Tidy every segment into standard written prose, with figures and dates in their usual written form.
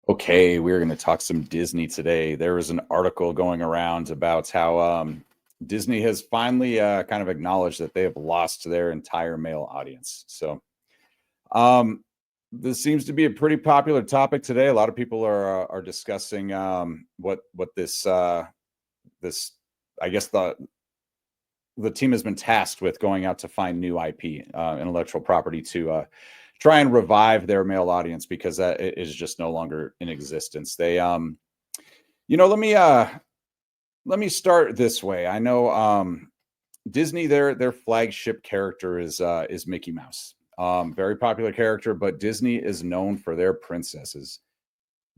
Okay, we're going to talk some Disney today. There was an article going around about how Disney has finally kind of acknowledged that they have lost their entire male audience. So, um, this seems to be a pretty popular topic today. A lot of people are discussing what this I guess the team has been tasked with going out to find new IP, intellectual property to try and revive their male audience because that is just no longer in existence. They let me start this way. I know Disney, their flagship character is Mickey Mouse. Very popular character, but Disney is known for their princesses.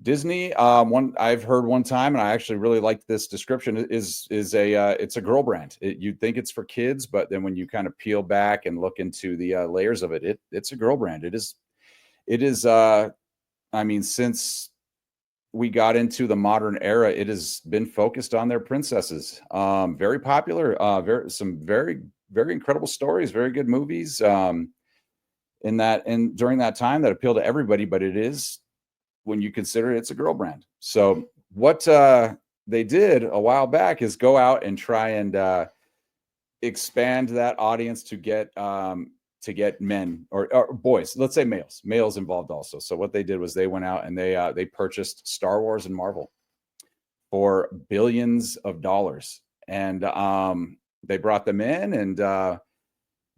Disney, one I've heard one time, and I actually really liked this description. Is a it's a girl brand. You'd think it's for kids, but then when you kind of peel back and look into the layers of it's a girl brand. It is. I mean, since we got into the modern era, it has been focused on their princesses. Very popular. Very incredible stories. Very good movies. In that and during that time that appeal to everybody, but it is when you consider it's a girl brand. So what they did a while back is go out and try and expand that audience to get men or boys, let's say males involved also. So what they did was they went out and they purchased Star Wars and Marvel for billions of dollars, and they brought them in, and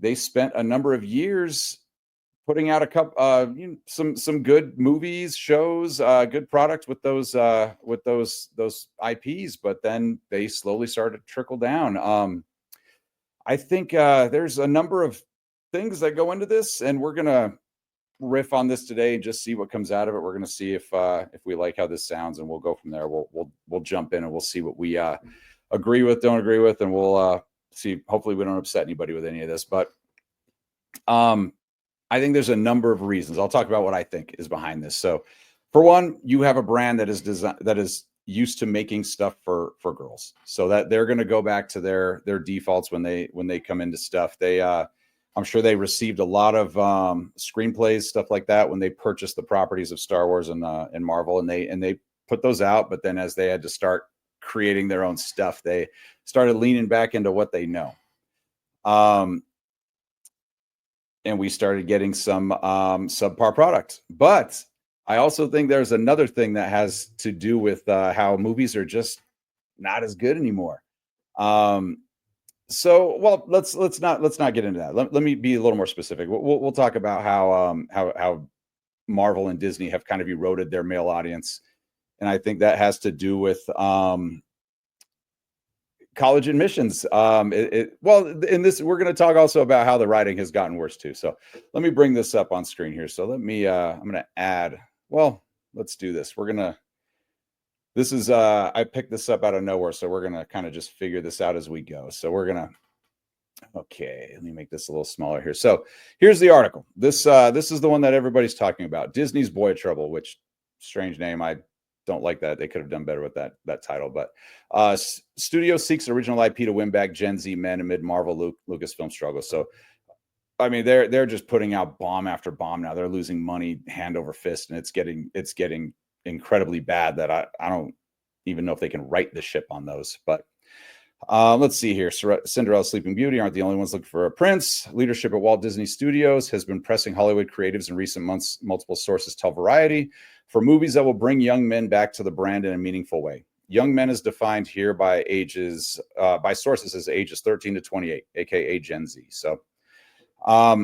they spent a number of years putting out a couple some good movies, shows, good products with those IPs, but then they slowly started to trickle down. I think there's a number of things that go into this, and we're gonna riff on this today and just see what comes out of it. We're gonna see if we like how this sounds, and we'll go from there. We'll jump in and we'll see what we agree with, don't agree with, and we'll see. Hopefully, we don't upset anybody with any of this, but I think there's a number of reasons. I'll talk about what I think is behind this. So, for one, you have a brand that is used to making stuff for girls, so that they're going to go back to their defaults when they come into stuff. I'm sure they received a lot of screenplays, stuff like that, when they purchased the properties of Star Wars and Marvel, and they put those out. But then as they had to start creating their own stuff, they started leaning back into what they know. And we started getting some subpar product. But I also think there's another thing that has to do with how movies are just not as good anymore. So, well, let's not get into that. Let me be a little more specific. We'll talk about how Marvel and Disney have kind of eroded their male audience, and I think that has to do with college admissions. Well, in this, we're going to talk also about how the writing has gotten worse too. So let me bring this up on screen here. So let me, I'm going to add, well, let's do this. This is, I picked this up out of nowhere. So we're going to kind of just figure this out as we go. So okay, let me make this a little smaller here. So here's the article. This is the one that everybody's talking about. Disney's Boy Trouble, which strange name. I don't like that. They could have done better with that title. But studio seeks original IP to win back Gen Z men amid Marvel Lucasfilm struggles. So, I mean, they're just putting out bomb after bomb now. They're losing money hand over fist, and it's getting incredibly bad that I don't even know if they can right the ship on those. But let's see here. Cinderella, Sleeping Beauty aren't the only ones looking for a prince. Leadership at Walt Disney Studios has been pressing Hollywood creatives in recent months. Multiple sources tell Variety for movies that will bring young men back to the brand in a meaningful way. Young men is defined here by sources as ages 13 to 28, aka Gen Z. So, I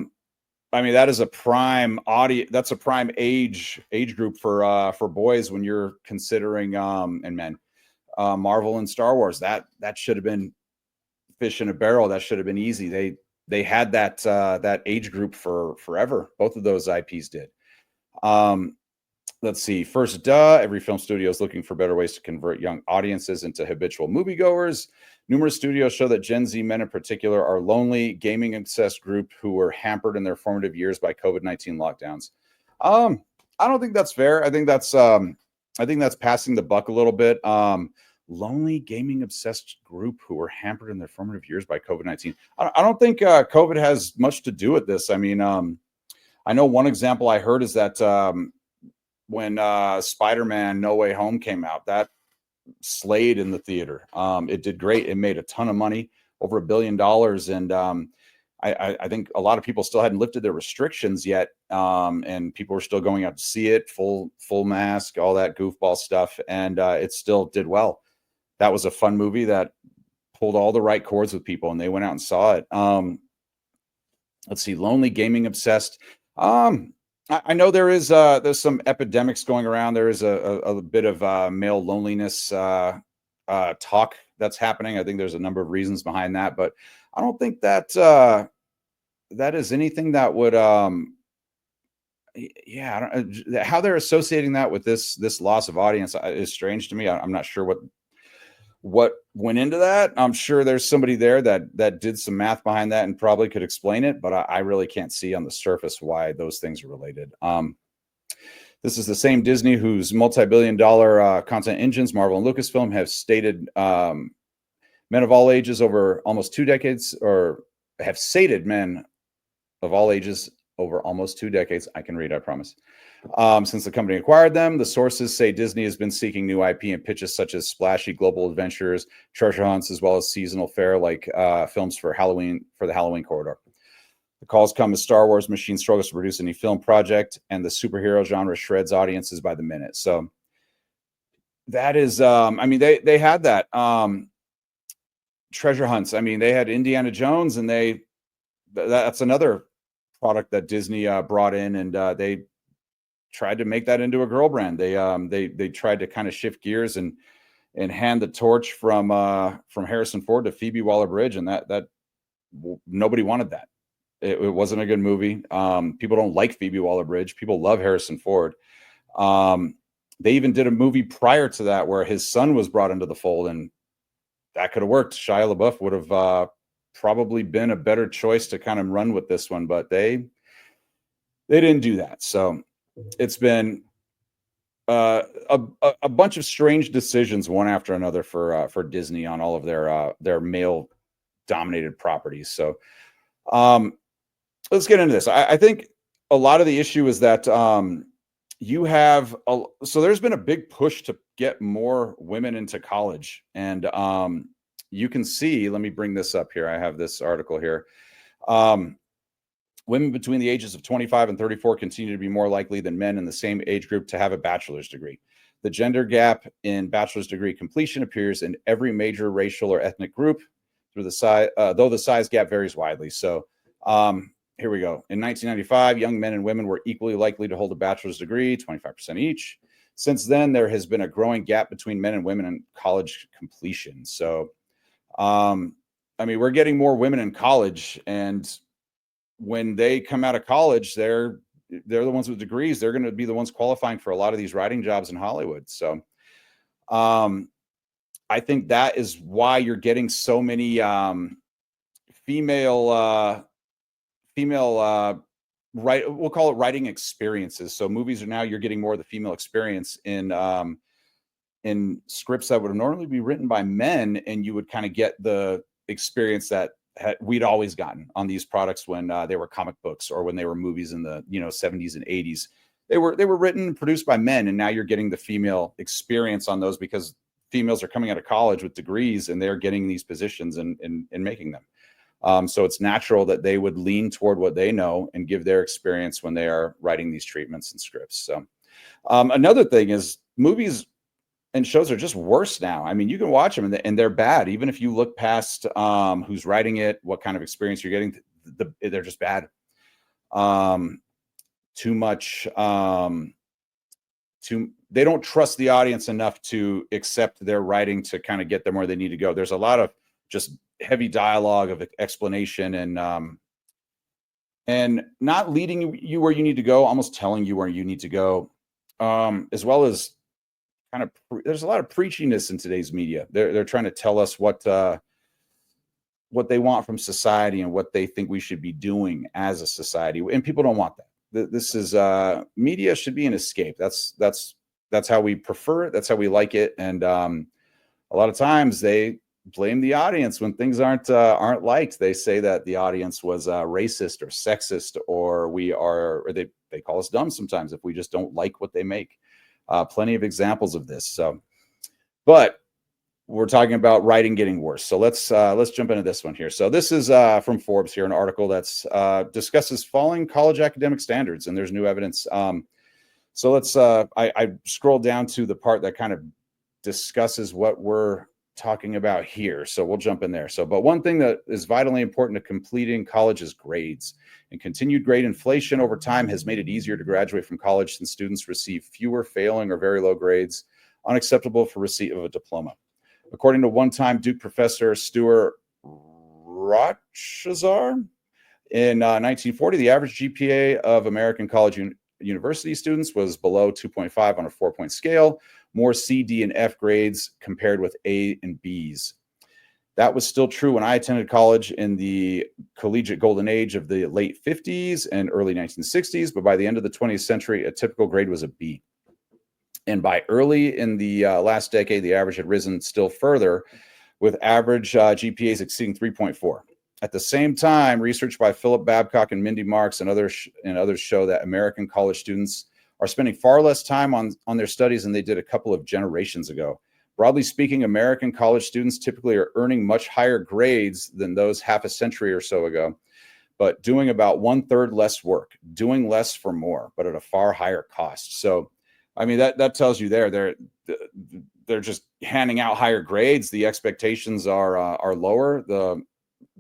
mean, that is a prime audience. That's a prime age group for boys when you're considering and men. Marvel and Star Wars, that should have been fish in a barrel. That should have been easy. They had that age group for forever. Both of those IPs did. Let's see. First, every film studio is looking for better ways to convert young audiences into habitual moviegoers. Numerous studios show that Gen Z men in particular are lonely, gaming-obsessed group who were hampered in their formative years by COVID-19 lockdowns. I don't think that's fair. I think that's passing the buck a little bit. Lonely, gaming-obsessed group who were hampered in their formative years by COVID-19. I don't think COVID has much to do with this. I mean, I know one example I heard is that when Spider-Man No Way Home came out. That slayed in the theater. It did great. It made a ton of money, over $1 billion. And I think a lot of people still hadn't lifted their restrictions yet. And people were still going out to see it, full mask, all that goofball stuff. And it still did well. That was a fun movie that pulled all the right chords with people, and they went out and saw it. Let's see, Lonely, Gaming Obsessed. I know there's some epidemics going around. There is a bit of male loneliness talk that's happening. I think there's a number of reasons behind that, but I don't think that that is anything that would yeah, I don't, how they're associating that with this loss of audience is strange to me. I'm not sure what went into that. I'm sure there's somebody there that did some math behind that and probably could explain it, but I really can't see on the surface why those things are related. This is the same Disney whose multi-billion-dollar content engines, Marvel and Lucasfilm, have stated men of all ages over almost 2 decades, or have sated men of all ages over almost 2 decades. I can read, I promise. Since the company acquired them, the sources say Disney has been seeking new IP and pitches such as splashy global adventures, treasure hunts, as well as seasonal fare like films for Halloween, for the Halloween corridor. The calls come as Star Wars machine struggles to produce any film project, and the superhero genre shreds audiences by the minute. So that is, I mean, they had that treasure hunts. I mean, they had Indiana Jones, and that's another product that Disney brought in, and they tried to make that into a girl brand. They tried to kind of shift gears and hand the torch from Harrison Ford to Phoebe Waller-Bridge, and that nobody wanted that. It wasn't a good movie. People don't like Phoebe Waller-Bridge. People love Harrison Ford. They even did a movie prior to that where his son was brought into the fold, and that could have worked. Shia LaBeouf would have probably been a better choice to kind of run with this one, but they didn't do that. So it's been a bunch of strange decisions, one after another, for Disney on all of their male dominated properties. So let's get into this. I think a lot of the issue is that you have so there's been a big push to get more women into college, and you can see, let me bring this up here. I have this article here. Women between the ages of 25 and 34 continue to be more likely than men in the same age group to have a bachelor's degree. The gender gap in bachelor's degree completion appears in every major racial or ethnic group, through the size, though the size gap varies widely. So here we go. In 1995, young men and women were equally likely to hold a bachelor's degree, 25% each. Since then, there has been a growing gap between men and women in college completion. So, I mean, we're getting more women in college, and when they come out of college, they're the ones with degrees. They're going to be the ones qualifying for a lot of these writing jobs in Hollywood. So, I think that is why you're getting so many female we'll call it writing experiences. So movies are now, you're getting more of the female experience in scripts that would normally be written by men, and you would kind of get the experience that we'd always gotten on these products when they were comic books or when they were movies in the 70s and 80s. They were written and produced by men, and now you're getting the female experience on those because females are coming out of college with degrees and they're getting these positions and making them. So it's natural that they would lean toward what they know and give their experience when they are writing these treatments and scripts. So another thing is movies and shows are just worse now. I mean, you can watch them and they're bad. Even if you look past who's writing it, what kind of experience you're getting, they're just bad. Too much. They don't trust the audience enough to accept their writing to kind of get them where they need to go. There's a lot of just heavy dialogue of explanation and not leading you where you need to go, almost telling you where you need to go, as well as kind of there's a lot of preachiness in today's media. They're trying to tell us what they want from society and what they think we should be doing as a society, and people don't want that. This is media should be an escape. That's how we prefer it. That's how we like it. And a lot of times they blame the audience when things aren't liked. They say that the audience was racist or sexist, or they call us dumb sometimes if we just don't like what they make. Plenty of examples of this. So, but we're talking about writing getting worse. So let's jump into this one here. So this is from Forbes here, an article that's discusses falling college academic standards, and there's new evidence. So let's I scrolled down to the part that kind of discusses what we're talking about here. So we'll jump in there. So, but one thing that is vitally important to completing college is grades. And continued grade inflation over time has made it easier to graduate from college since students receive fewer failing or very low grades, unacceptable for receipt of a diploma. According to one-time Duke professor Stuart Rotshazar, in 1940, the average GPA of American college university students was below 2.5 on a 4-point scale, more C, D, and F grades compared with A and Bs. That was still true when I attended college in the collegiate golden age of the late 50s and early 1960s, but by the end of the 20th century, a typical grade was a B. And by early in the last decade, the average had risen still further, with average GPAs exceeding 3.4. At the same time, research by Philip Babcock and Mindy Marks and others show that American college students are spending far less time on their studies than they did a couple of generations ago. Broadly speaking, American college students typically are earning much higher grades than those half a century or so ago, but doing about 1/3 less work, doing less for more, but at a far higher cost. So, I mean, that tells you they're just handing out higher grades. The expectations are lower. The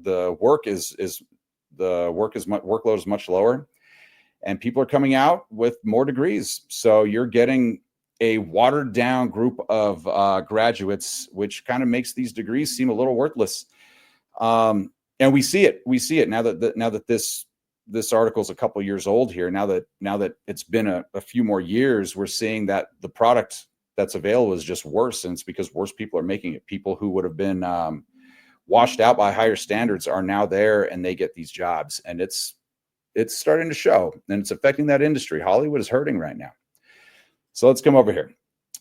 workload is much lower, and people are coming out with more degrees. So you're getting a watered down group of graduates, which kind of makes these degrees seem a little worthless. And we see it now that this article is a couple years old here. Now that it's been a few more years, we're seeing that the product that's available is just worse, and it's because worse people are making it. People who would have been washed out by higher standards are now there, and they get these jobs, and it's starting to show, and it's affecting that industry. Hollywood is hurting right now. So let's come over here.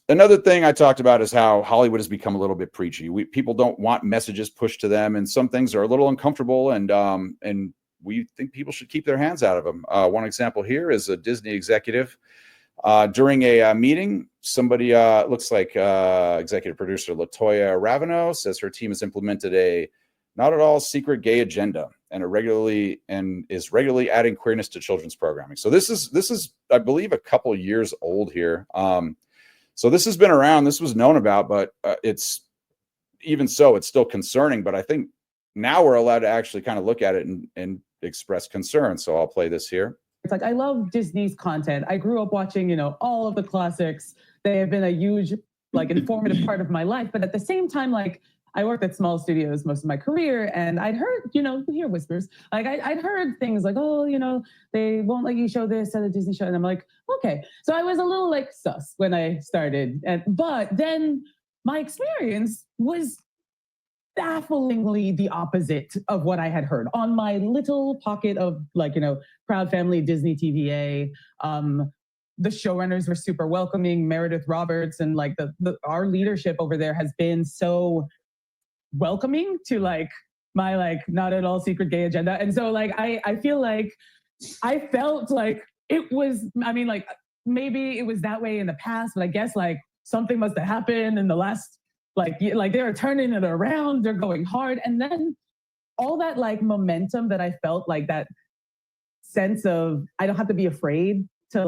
Another thing I talked about is how Hollywood has become a little bit preachy. People don't want messages pushed to them, and some things are a little uncomfortable, and we think people should keep their hands out of them. One example here is a Disney executive. During a meeting, somebody looks like executive producer Latoya Ravano says her team has implemented a not at all secret gay agenda and is regularly adding queerness to children's programming. So this is I believe a couple years old here. So this has been around. This was known about, but it's still concerning. But I think now we're allowed to actually kind of look at it and express concern. So I'll play this here. It's like, I love Disney's content. I grew up watching, all of the classics. They have been a huge, informative part of my life. But at the same time, I worked at small studios most of my career, and I'd heard, you hear whispers. I'd heard things like, oh, they won't let you show this at a Disney show. And I'm like, okay. So I was a little sus when I started. But then my experience was bafflingly the opposite of what I had heard on my little pocket of Proud Family Disney TVA. The showrunners were super welcoming. Meredith Roberts and our leadership over there has been so welcoming to my not at all secret gay agenda. And so I feel like I felt like it was, maybe it was that way in the past, but I guess something must have happened in the last they're turning it around, they're going hard. And then all that momentum that I felt, that sense of, I don't have to be afraid to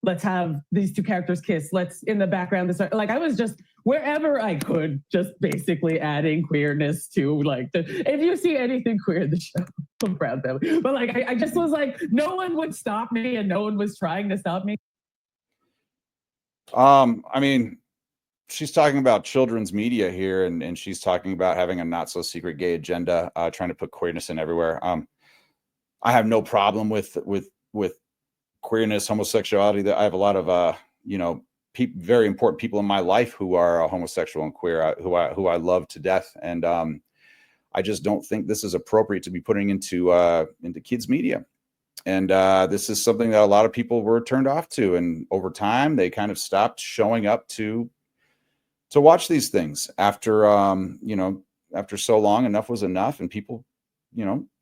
let's have these two characters kiss. Let's in the background, I was just wherever I could, just basically adding queerness to if you see anything queer in the show, I'm Proud Family. But I just was no one would stop me, and no one was trying to stop me. She's talking about children's media here, and she's talking about having a not so secret gay agenda, trying to put queerness in everywhere. I have no problem with queerness, homosexuality. I have a lot of very important people in my life who are homosexual and queer, who I love to death, and I just don't think this is appropriate to be putting into kids' media. And this is something that a lot of people were turned off to, and over time they kind of stopped showing up to watch these things after after so long, enough was enough, and people,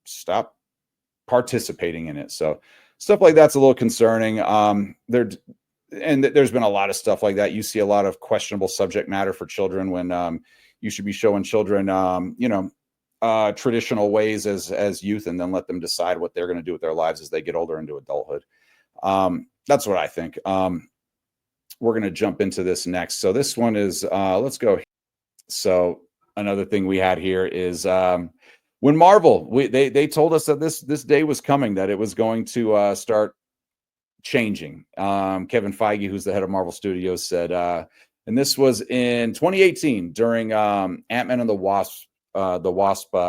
stopped participating in it. So stuff like that's a little concerning. There's been a lot of stuff like that. You see a lot of questionable subject matter for children when you should be showing children, traditional ways as youth, and then let them decide what they're going to do with their lives as they get older into adulthood. That's what I think. We're going to jump into this next. So this one is, let's go. So another thing we had here is when Marvel, they told us that this day was coming, that it was going to start changing. Kevin Feige, who's the head of Marvel Studios, said, and this was in 2018 during Ant-Man and the Wasp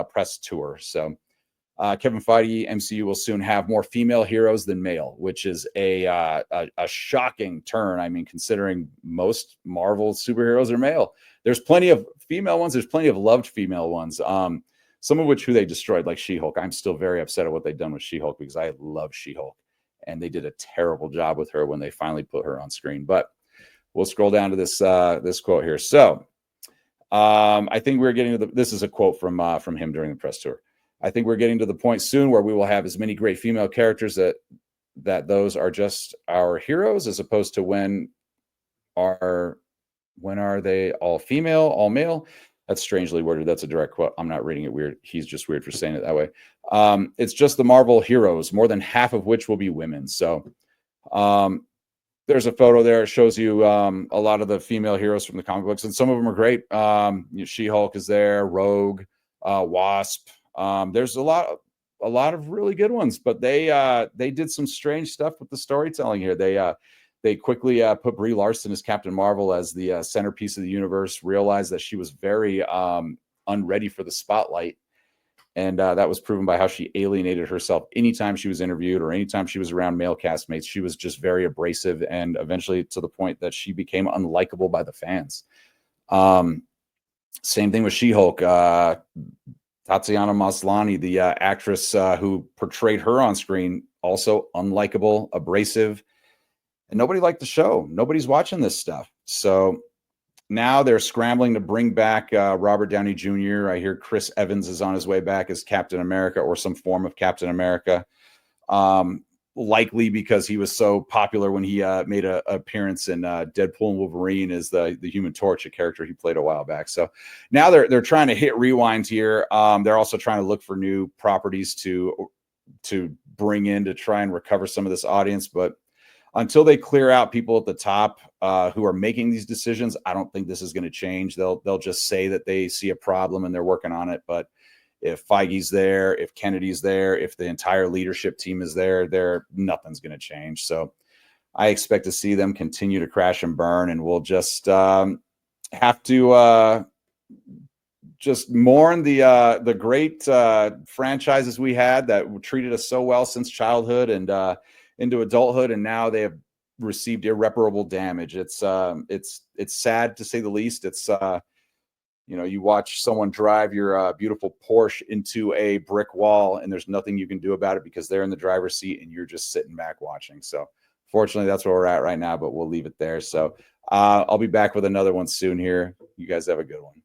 press tour. So Kevin Feige, MCU will soon have more female heroes than male, which is a shocking turn. I mean, considering most Marvel superheroes are male. There's plenty of female ones. There's plenty of loved female ones. Some of which who they destroyed, like She-Hulk. I'm still very upset at what they've done with She-Hulk because I love She-Hulk, and they did a terrible job with her when they finally put her on screen. But we'll scroll down to this quote here. So I think we're getting to this is a quote from him during the press tour. I think we're getting to the point soon where we will have as many great female characters that those are just our heroes, as opposed to when are they all female, all male? That's strangely worded. That's a direct quote. I'm not reading it weird. He's just weird for saying it that way. It's just the Marvel heroes, more than half of which will be women. So there's a photo there. It shows you a lot of the female heroes from the comic books, and some of them are great. She-Hulk is there, Rogue, Wasp. There's a lot of really good ones, but they did some strange stuff with the storytelling here. They quickly put Brie Larson as Captain Marvel, as the centerpiece of the universe, realized that she was very unready for the spotlight. And that was proven by how she alienated herself anytime she was interviewed or anytime she was around male castmates. She was just very abrasive, and eventually to the point that she became unlikable by the fans. Same thing with She-Hulk. Tatiana Maslany, the actress who portrayed her on screen, also unlikable, abrasive, and nobody liked the show. Nobody's watching this stuff. So now they're scrambling to bring back Robert Downey Jr. I hear Chris Evans is on his way back as Captain America, or some form of Captain America. Likely because he was so popular when he made an appearance in Deadpool and Wolverine as the Human Torch, a character he played a while back. So now they're trying to hit rewind here. They're also trying to look for new properties to bring in to try and recover some of this audience. But until they clear out people at the top who are making these decisions, I don't think this is going to change. They'll just say that they see a problem and they're working on it. But if Feige's there, if Kennedy's there, if the entire leadership team is there, nothing's going to change. So I expect to see them continue to crash and burn, and we'll just have to just mourn the great franchises we had that treated us so well since childhood and into adulthood, and now they have received irreparable damage. It's sad to say the least. It's you watch someone drive your beautiful Porsche into a brick wall, and there's nothing you can do about it because they're in the driver's seat and you're just sitting back watching. So fortunately, that's where we're at right now, but we'll leave it there. So I'll be back with another one soon here. You guys have a good one.